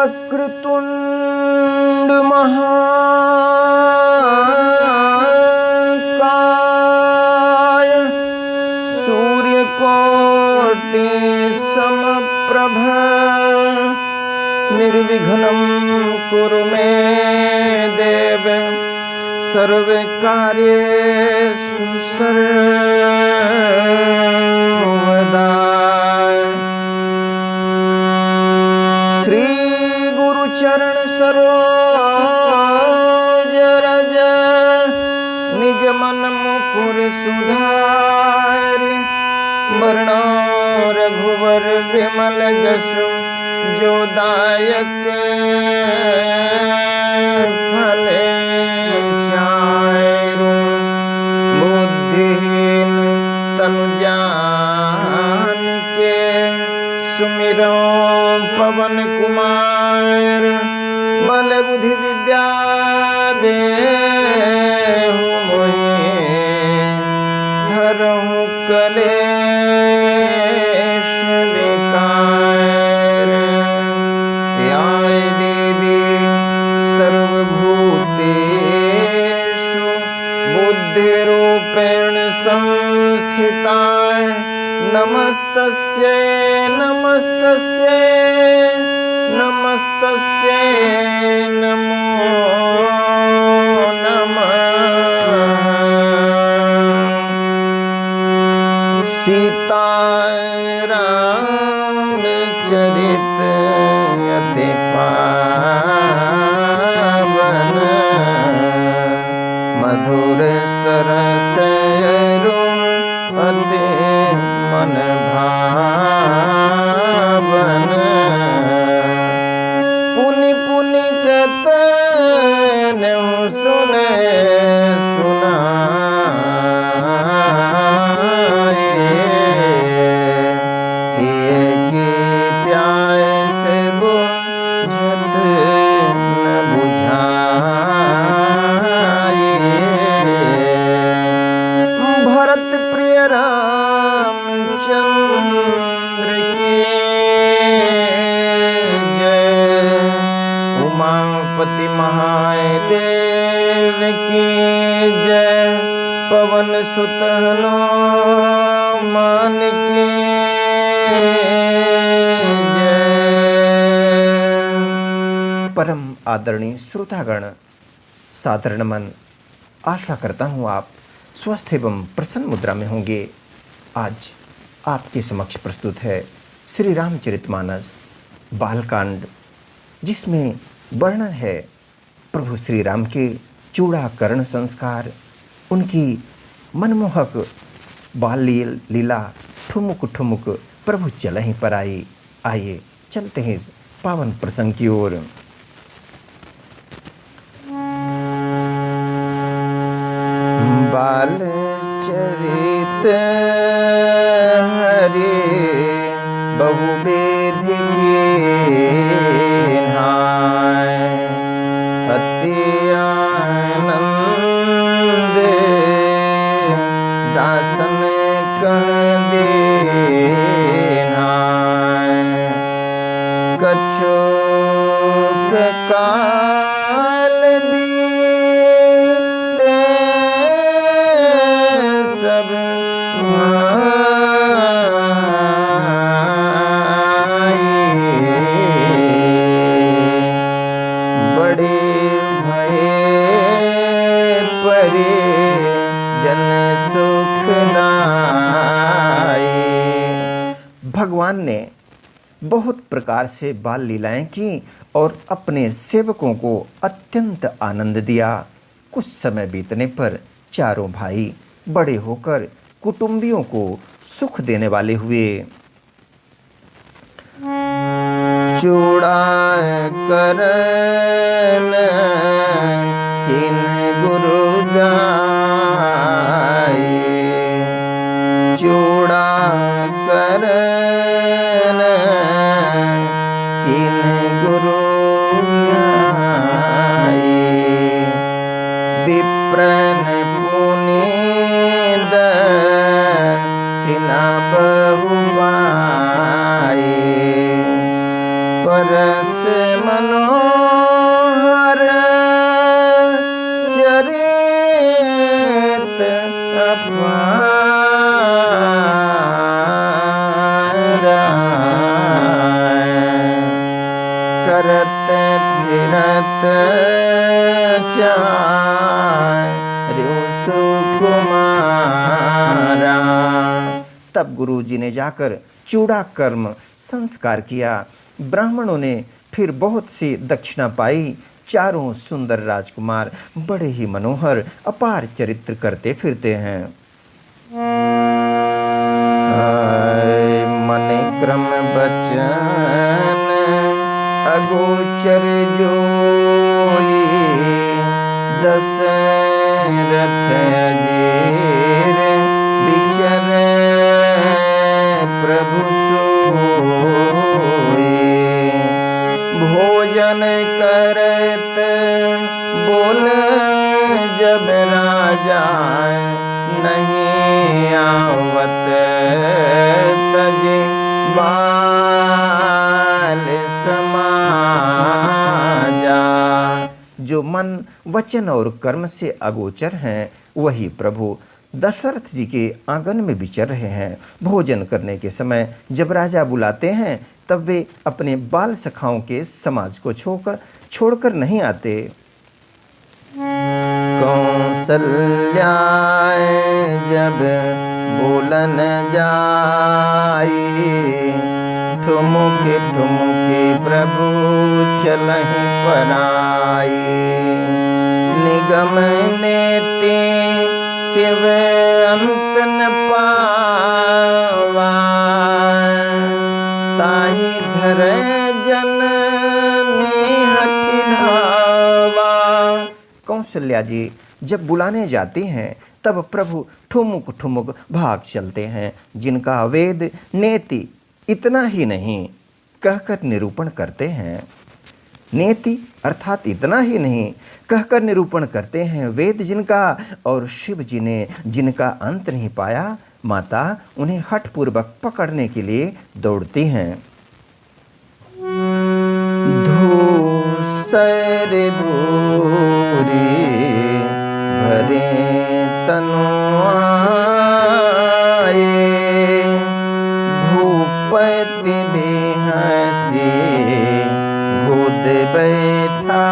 वक्रतुंड महाकाय सूर्यकोटि समप्रभ निर्विघ्नं कुरु मे देव सर्वकार्येषु सर्वदा। श्री गुरु चरण सरोज रज निज मन मुकुर सुधारि वर्णो रघुवर विमल जसु जो दायक फले चारु बुद्धिहीन तनु जानिके सुमिरो पवन कुमार बल बुद्धि विद्या देहु मोहि हरहु कलेश विकार। या देवी सर्वभूतेषु बुद्धिरूपेण संस्थिता नमस्तस्यै नमस्तस्यै नमस्तस्यै नमो नमः। सीतारामचरित अति पावन मधुर सरस अति मन भावन पुनि पुनि कतन सुने सुनाए की प्यास बुझत न बुझाए। भरत प्रिय रामचंद्र की जय उमापति महादेव की जय पवन सुत हनुमान की जय। परम आदरणीय श्रोतागण, साधारण मन, आशा करता हूँ आप स्वस्थ एवं प्रसन्न मुद्रा में होंगे। आज आपके समक्ष प्रस्तुत है श्री रामचरितमानस बालकांड, जिसमें वर्णन है प्रभु श्री राम के चूड़ाकरण संस्कार, उनकी मनमोहक बाल लीला ठुमुक ठुमुक प्रभु चलहि पर आई। आइए चलते हैं इस पावन प्रसंग की ओर। बाल चरित हरि बहुविध कीन्हाय अति आनंद दासन कह देनाय। कछुक काल बीते सब बड़े भये परे जन सुखदाई। भगवान ने बहुत प्रकार से बाल लीलाएं की और अपने सेवकों को अत्यंत आनंद दिया। कुछ समय बीतने पर चारों भाई बड़े होकर कुटुंबियों को सुख देने वाले हुए। चूड़ाकरण किन गुरु गाए, चूड़ाकरण किन गुरु गाए। विप्रन पुनीद छिना बहुवाए, परस मनोहर चरित अपारा, करत फिरत चार्यो सुकुमारा। तब गुरुजी ने जाकर चूड़ा कर्म संस्कार किया। ब्राह्मणों ने फिर बहुत सी दक्षिणा पाई। चारों सुंदर राजकुमार बड़े ही मनोहर अपार चरित्र करते फिरते हैं। मन क्रम बचन अगोचर जोई, दशरथ अजीर विचर प्रभु सोई। भोजन करत बोल जब राजा, नहीं आवत तजे बाल समाजा। जो मन वचन और कर्म से अगोचर हैं, वही प्रभु दशरथ जी के आंगन में विचर रहे हैं। भोजन करने के समय जब राजा बुलाते हैं, तब वे अपने बाल सखाओं के समाज को छोड़कर नहीं आते। कौसल्या जब बोलन जाई, ठुमुके ठुमुके प्रभु चलहि पराई। निगम नेति शिव अंत न पावा, ताहि धर जननी हठि धावा। कौशल्या जी जब बुलाने जाती हैं, तब प्रभु ठुमुक ठुमुक भाग चलते हैं। जिनका वेद नेति इतना ही नहीं कहकर निरूपण करते हैं। नेति अर्थात इतना ही नहीं कहकर निरूपण करते हैं वेद जिनका, और शिव जी ने जिनका अंत नहीं पाया, माता उन्हें हठपूर्वक पकड़ने के लिए दौड़ती हैं। धूसर धूरी भरे तनु आए, भूपति बेहसी गोद बैठाए।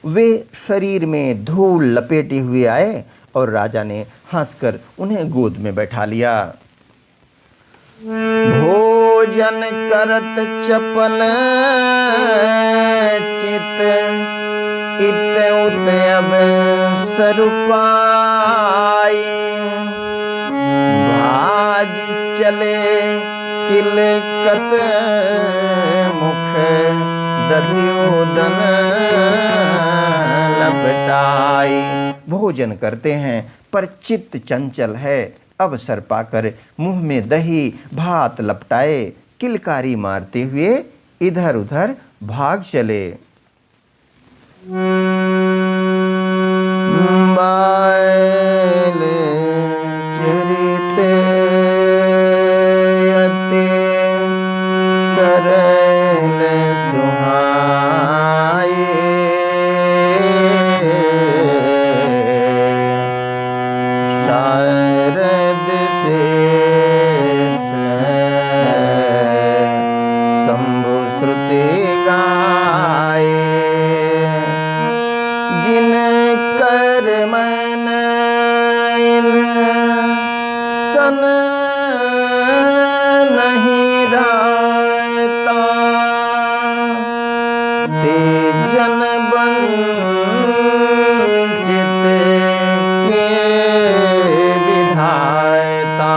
वे शरीर में धूल लपेटे हुए आए और राजा ने हंसकर उन्हें गोद में बैठा लिया। भोजन करत चपल चित, इत उत अवसर पाई। भाज चले किलकत मुख, दधियोदन लपटाई। भोजन करते हैं पर चित्त चंचल है। अवसर पाकर मुंह में दही भात लपटाए, किलकारी मारते हुए इधर उधर भाग चले। बाल चरित अति सरल सुहाए, शारद शेष शंभु श्रुति गाए। जिन कर मन सन नहीं रायता, ते जन वंचित के विधायता।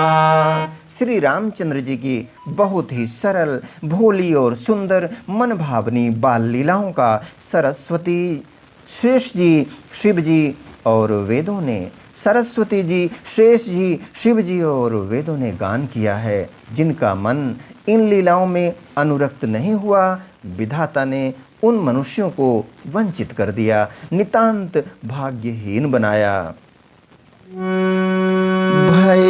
श्री रामचंद्र जी की बहुत ही सरल, भोली और सुंदर मनभावनी बाल लीलाओं का सरस्वती, शेष जी, शिव जी और वेदों ने, सरस्वती जी, शेष जी, शिव जी और वेदों ने गान किया है। जिनका मन इन लीलाओं में अनुरक्त नहीं हुआ, विधाता ने उन मनुष्यों को वंचित कर दिया, नितांत भाग्यहीन बनाया। भय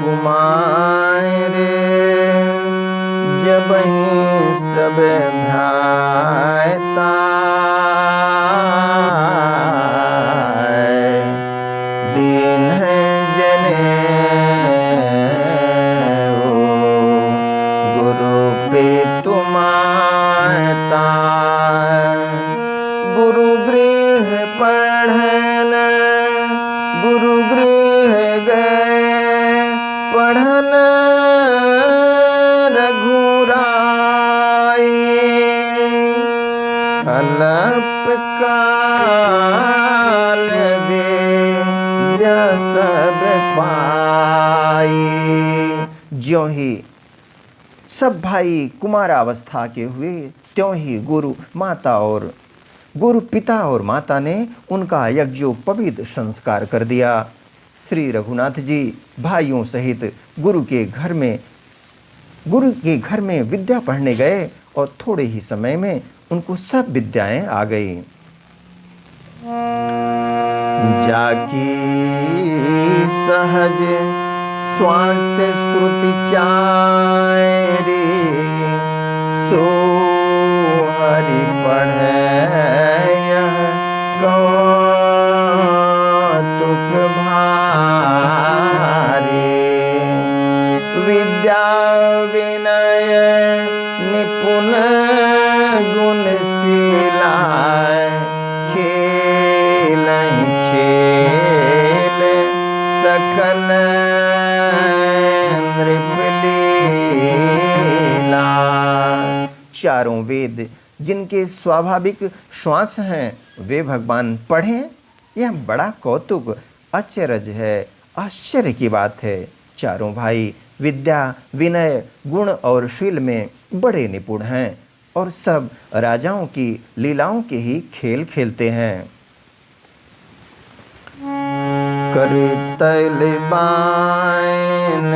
कुमार वहीं सब भ्राता, दीन जने ओ गुरु पे तुमाता। गुरु गृह पढ़न गुरु गृह गए पढ़न रघुराई। अल्प काल विद्या सब पाई। ज्यों ही सब भाई कुमारावस्था के हुए, त्यों ही गुरु पिता और माता ने उनका यज्ञोपवीत संस्कार कर दिया। श्री रघुनाथ जी भाइयों सहित गुरु के घर में विद्या पढ़ने गए और थोड़े ही समय में उनको सब विद्याएं आ गई। जाकी सहज श्वास श्रुति चारि, सो हरि पढ़े कौतुक भारी। विद्या विनय निपुण गुणशीला, खेल खेल सकल नृपलीला। चारों वेद जिनके स्वाभाविक श्वास हैं, वे भगवान पढ़ें, यह बड़ा कौतुक अचरज है, आश्चर्य की बात है। चारों भाई विद्या विनय गुण और शील में बड़े निपुण हैं और सब राजाओं की लीलाओं के ही खेल खेलते हैं। करतल बाण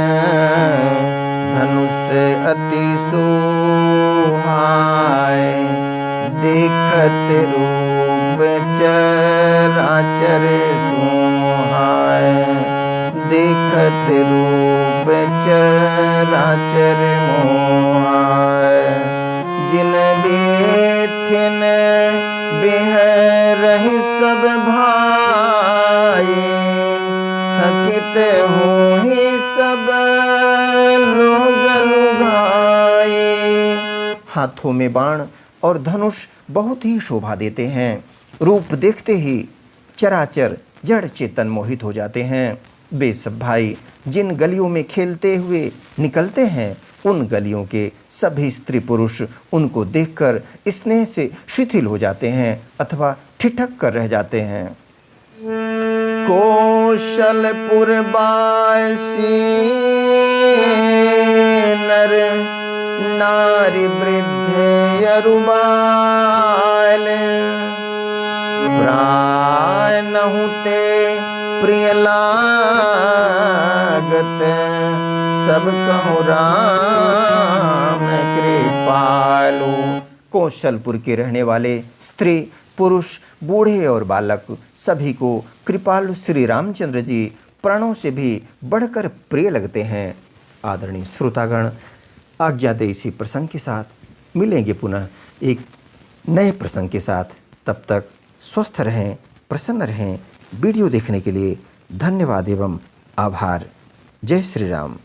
धनुष अति सोहाय, देखत रूप चराचर सोहाय। देखत रूप चराचर मोहाय, जिन बेथिन बिहरहि सब भाई। थकित होहि सब लोग लुभाए। हाथों में बाण और धनुष बहुत ही शोभा देते हैं। रूप देखते ही चराचर जड़ चेतन मोहित हो जाते हैं। वे सब भाई जिन गलियों में खेलते हुए निकलते हैं, उन गलियों के सभी स्त्री पुरुष उनको देखकर स्नेह से शिथिल हो जाते हैं अथवा ठिठक कर रह जाते हैं। कौशलपुर बासी नर नारी वृद्ध अरुबाल, प्राय नहुते प्रिय लागत, सब कहूँ राम कृपालु। कौशलपुर के रहने वाले स्त्री पुरुष बूढ़े और बालक सभी को कृपालु श्री रामचंद्र जी प्राणों से भी बढ़कर प्रिय लगते हैं। आदरणीय श्रोतागण, आज्ञा दे इसी प्रसंग के साथ मिलेंगे पुनः एक नए प्रसंग के साथ। तब तक स्वस्थ रहें, प्रसन्न रहें। वीडियो देखने के लिए धन्यवाद एवं आभार। जय श्री राम।